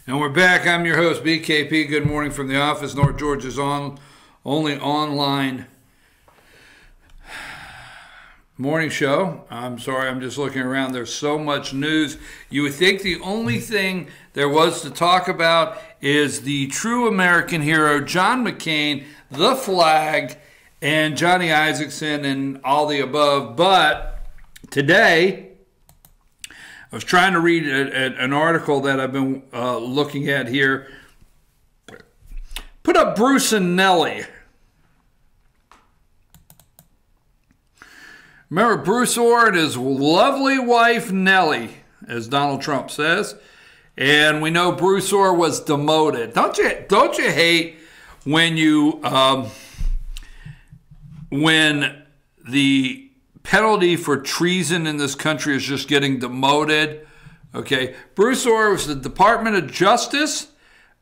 And we're back. I'm your host, BKP. Good morning from the office. North Georgia's only online morning show. I'm sorry, I'm just looking around. There's so much news. You would think the only thing there was to talk about is the true American hero, John McCain, the flag, and Johnny Isaacson, and all the above. But today, I was trying to read an article that I've been looking at here. Put up Bruce and Nellie. Remember Bruce Orr and his lovely wife Nellie, as Donald Trump says. And we know Bruce Orr was demoted. Don't you hate when when the penalty for treason in this country is just getting demoted? Okay, Bruce Orr was the Department of Justice.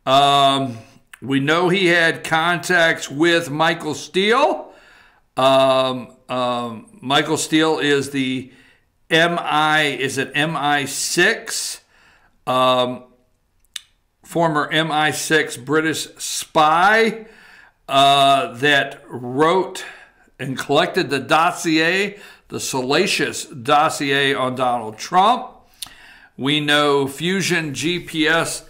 We know he had contacts with Michael Steele. Michael Steele is the MI6? Former MI6 British spy that wrote and collected the dossier, the salacious dossier on Donald Trump. We know Fusion GPS,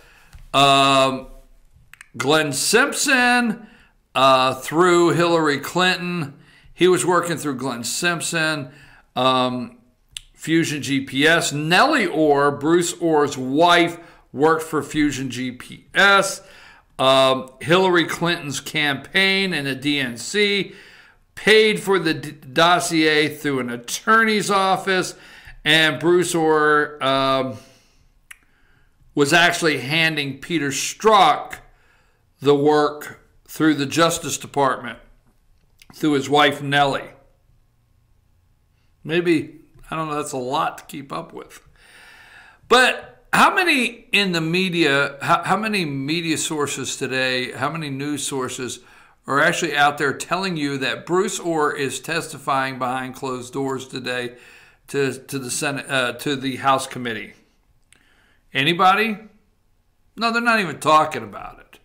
Glenn Simpson through Hillary Clinton. He was working through Glenn Simpson. Fusion GPS. Nellie Orr, Bruce Orr's wife, worked for Fusion GPS. Hillary Clinton's campaign and the DNC paid for the dossier through an attorney's office, and Bruce Orr was actually handing Peter Strzok the work through the Justice Department, through his wife Nellie. Maybe, I don't know, that's a lot to keep up with. But how many in the media, how many media sources today, how many news sources are actually out there telling you that Bruce Orr is testifying behind closed doors today to the Senate, to the House committee? Anybody? No, they're not even talking about it.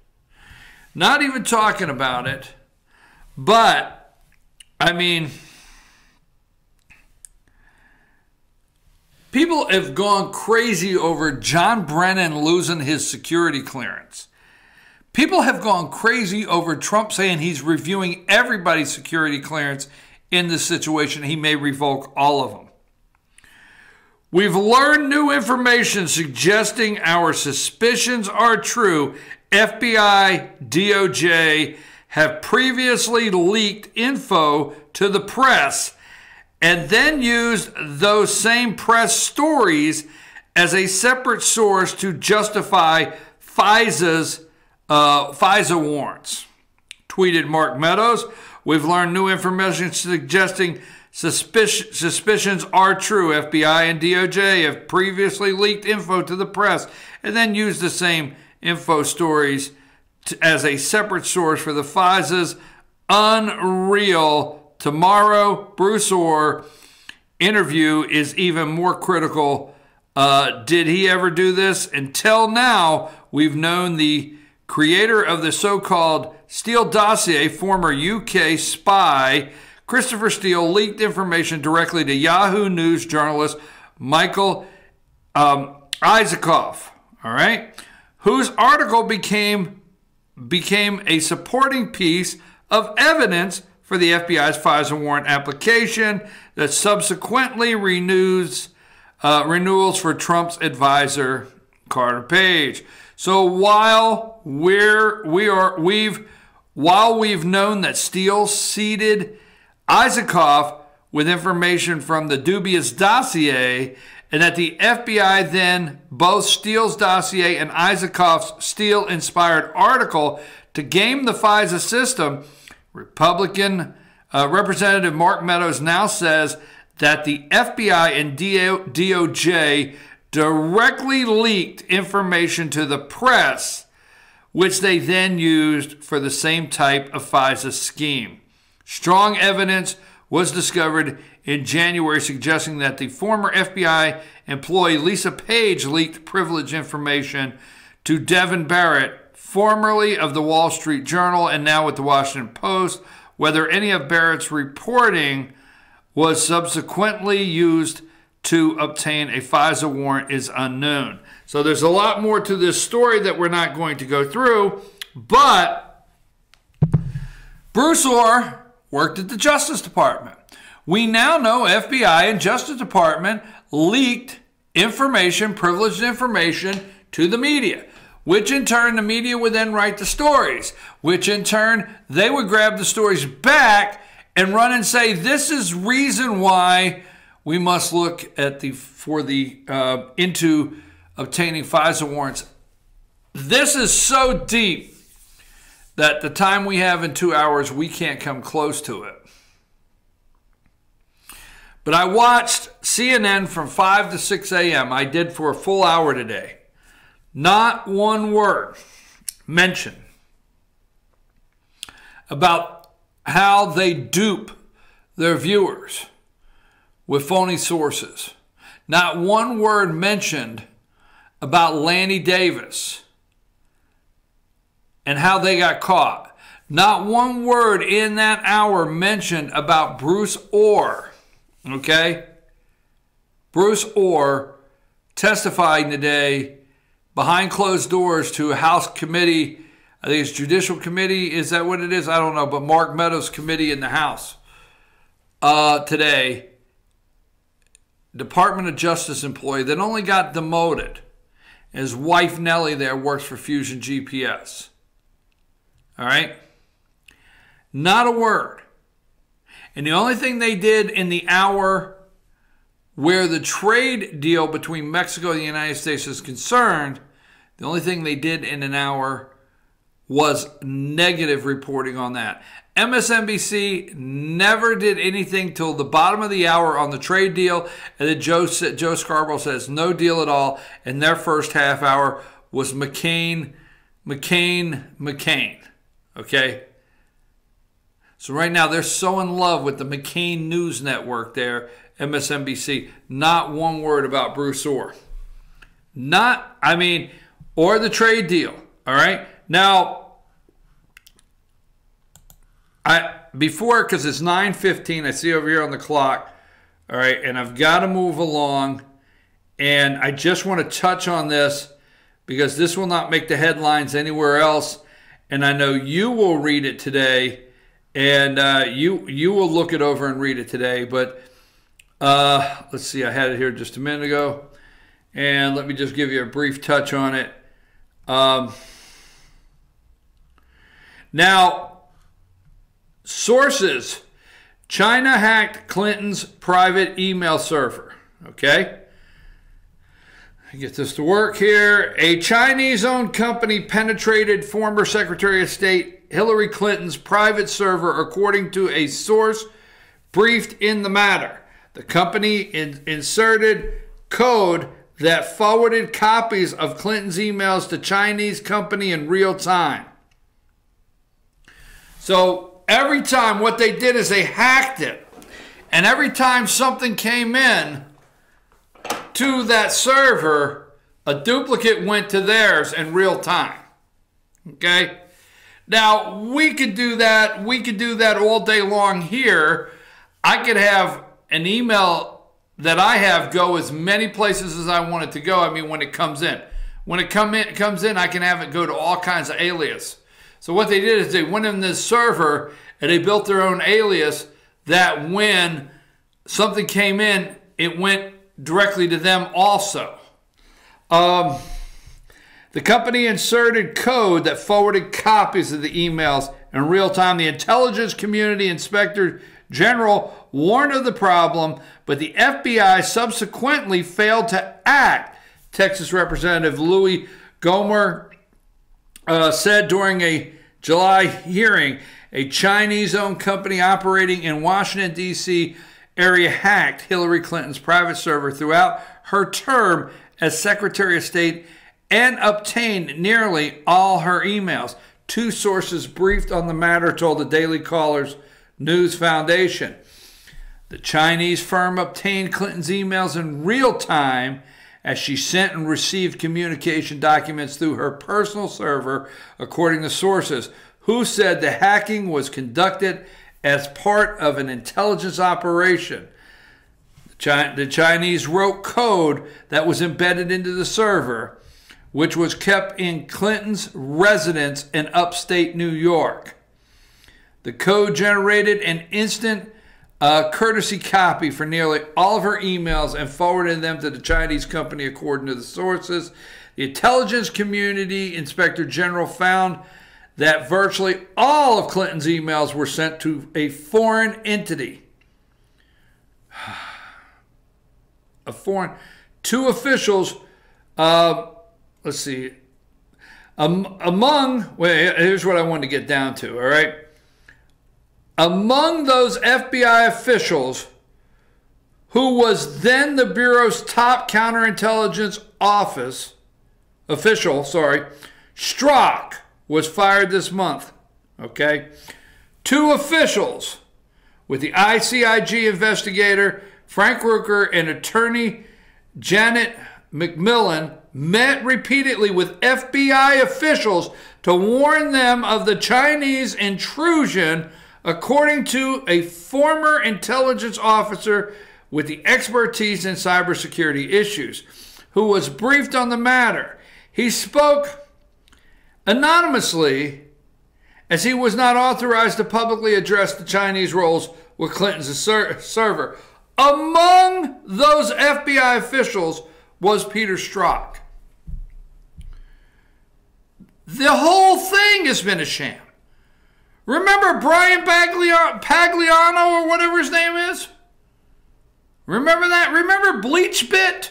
Not even talking about it. But, I mean, people have gone crazy over John Brennan losing his security clearance. People have gone crazy over Trump saying he's reviewing everybody's security clearance in this situation. He may revoke all of them. We've learned new information suggesting our suspicions are true. FBI, DOJ have previously leaked info to the press and then used those same press stories as a separate source to justify FISA warrants. Tweeted Mark Meadows, we've learned new information suggesting suspicions are true. FBI and DOJ have previously leaked info to the press and then used the same info stories as a separate source for the FISA's unreal. Tomorrow, Bruce Orr interview is even more critical. Did he ever do this? Until now, we've known the creator of the so-called Steele dossier, former UK spy Christopher Steele, leaked information directly to Yahoo News journalist Michael Isaacson, all right, whose article became a supporting piece of evidence for the FBI's FISA warrant application that subsequently renewals for Trump's advisor Carter Page. So while we've known that Steele seeded Isaacson with information from the dubious dossier, and that the FBI then both Steele's dossier and Isaacson's Steele-inspired article to game the FISA system, Republican Representative Mark Meadows now says that the FBI and DOJ directly leaked information to the press, which they then used for the same type of FISA scheme. Strong evidence was discovered in January suggesting that the former FBI employee Lisa Page leaked privileged information to Devin Barrett, formerly of the Wall Street Journal and now with the Washington Post. Whether any of Barrett's reporting was subsequently used to obtain a FISA warrant is unknown. So there's a lot more to this story that we're not going to go through, but Bruce Orr worked at the Justice Department. We now know FBI and Justice Department leaked information, privileged information, to the media, which in turn the media would then write the stories, which in turn they would grab the stories back and run and say, this is reason why we must look at into obtaining FISA warrants. This is so deep that the time we have in 2 hours, we can't come close to it. But I watched CNN from 5 to 6 a.m. I did for a full hour today. Not one word mentioned about how they dupe their viewers with phony sources. Not one word mentioned about Lanny Davis and how they got caught. Not one word in that hour mentioned about Bruce Orr. Okay? Bruce Orr testifying today behind closed doors to a House committee. I think it's Judicial Committee. Is that what it is? I don't know. But Mark Meadows' committee in the House today. Department of Justice employee that only got demoted. His wife Nellie there works for Fusion GPS. All right? Not a word. And the only thing they did in the hour where the trade deal between Mexico and the United States is concerned, the only thing they did in an hour was negative reporting on that. MSNBC never did anything till the bottom of the hour on the trade deal, and then Joe Scarborough says no deal at all, and their first half hour was McCain. Okay? So right now they're so in love with the McCain News Network there, MSNBC. Not one word about Bruce Orr. Or the trade deal. All right? Now, because it's 9:15, I see over here on the clock. All right, and I've got to move along. And I just want to touch on this because this will not make the headlines anywhere else. And I know you will read it today. And you will look it over and read it today. But let's see, I had it here just a minute ago. And let me just give you a brief touch on it. Now, sources, China hacked Clinton's private email server. Okay? Get this to work here. A Chinese-owned company penetrated former Secretary of State Hillary Clinton's private server, according to a source briefed in the matter. The company inserted code that forwarded copies of Clinton's emails to Chinese company in real time. So every time what they did is they hacked it. And every time something came in to that server, a duplicate went to theirs in real time. Okay? Now, we could do that. We could do that all day long here. I could have an email that I have go as many places as I want it to go. When it comes in. When it comes in, I can have it go to all kinds of alias. So what they did is they went in this server and they built their own alias that when something came in, it went directly to them also. The company inserted code that forwarded copies of the emails in real time. The Intelligence Community Inspector General warned of the problem, but the FBI subsequently failed to act. Texas Representative Louis Gohmert said during a July hearing, a Chinese-owned company operating in Washington, D.C. area hacked Hillary Clinton's private server throughout her term as Secretary of State and obtained nearly all her emails. Two sources briefed on the matter told the Daily Caller's News Foundation. The Chinese firm obtained Clinton's emails in real time as she sent and received communication documents through her personal server, according to sources who said the hacking was conducted as part of an intelligence operation. The Chinese wrote code that was embedded into the server, which was kept in Clinton's residence in upstate New York. The code generated an instant courtesy copy for nearly all of her emails and forwarded them to the Chinese company, according to the sources. The intelligence community inspector general found that virtually all of Clinton's emails were sent to a foreign entity. Two officials, let's see, here's what I wanted to get down to, all right? Among those FBI officials, who was then the Bureau's top counterintelligence official, Strzok, was fired this month, okay? Two officials with the ICIG investigator, Frank Rooker, and attorney Janet McMillan met repeatedly with FBI officials to warn them of the Chinese intrusion, according to a former intelligence officer with the expertise in cybersecurity issues, who was briefed on the matter. He spoke anonymously, as he was not authorized to publicly address the Chinese roles with Clinton's server. Among those FBI officials was Peter Strzok. The whole thing has been a sham. Remember Brian Pagliano, or whatever his name is? Remember that? Remember BleachBit?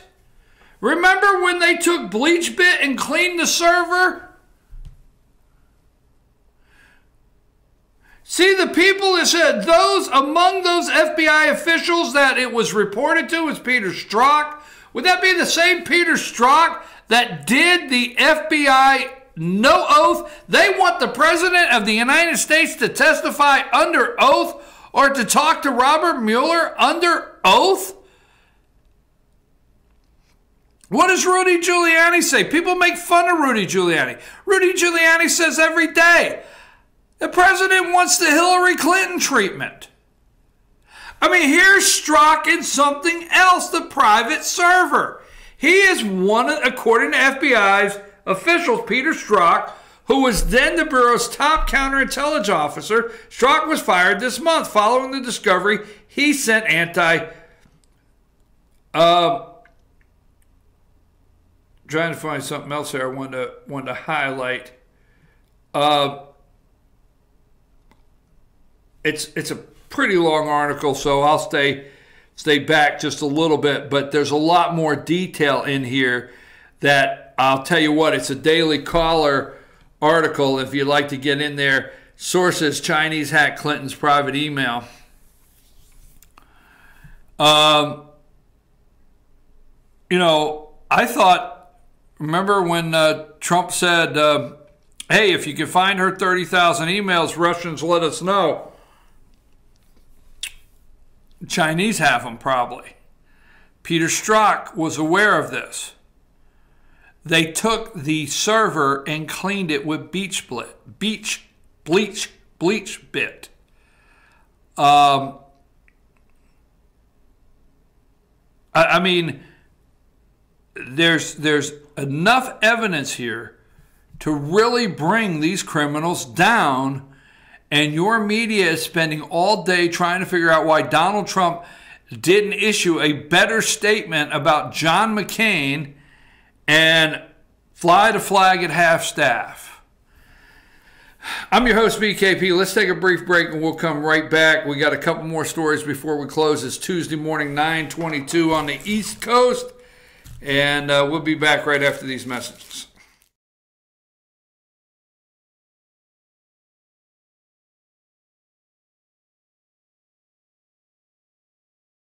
Remember when they took BleachBit and cleaned the server? See, the people that said among those FBI officials that it was reported to was Peter Strzok. Would that be the same Peter Strzok that did the FBI no oath? They want the President of the United States to testify under oath or to talk to Robert Mueller under oath? What does Rudy Giuliani say? People make fun of Rudy Giuliani. Rudy Giuliani says every day, the president wants the Hillary Clinton treatment. I mean, here's Strzok in something else, the private server. He is one, according to FBI's officials, Peter Strzok, who was then the Bureau's top counterintelligence officer. Strzok was fired this month following the discovery he sent trying to find something else here I wanted to highlight. It's a pretty long article, so I'll stay back just a little bit, but there's a lot more detail in here that I'll tell you what, it's a Daily Caller article if you'd like to get in there. Sources: Chinese hack Clinton's private email. I thought, remember when Trump said, hey, if you can find her 30,000 emails, Russians, let us know. Chinese have them probably. Peter Strzok was aware of this. They took the server and cleaned it with bleach bit. I mean, there's enough evidence here to really bring these criminals down, and your media is spending all day trying to figure out why Donald Trump didn't issue a better statement about John McCain and fly the flag at half-staff. I'm your host, BKP. Let's take a brief break and we'll come right back. We got a couple more stories before we close. It's Tuesday morning, 9:22 on the East Coast, and we'll be back right after these messages.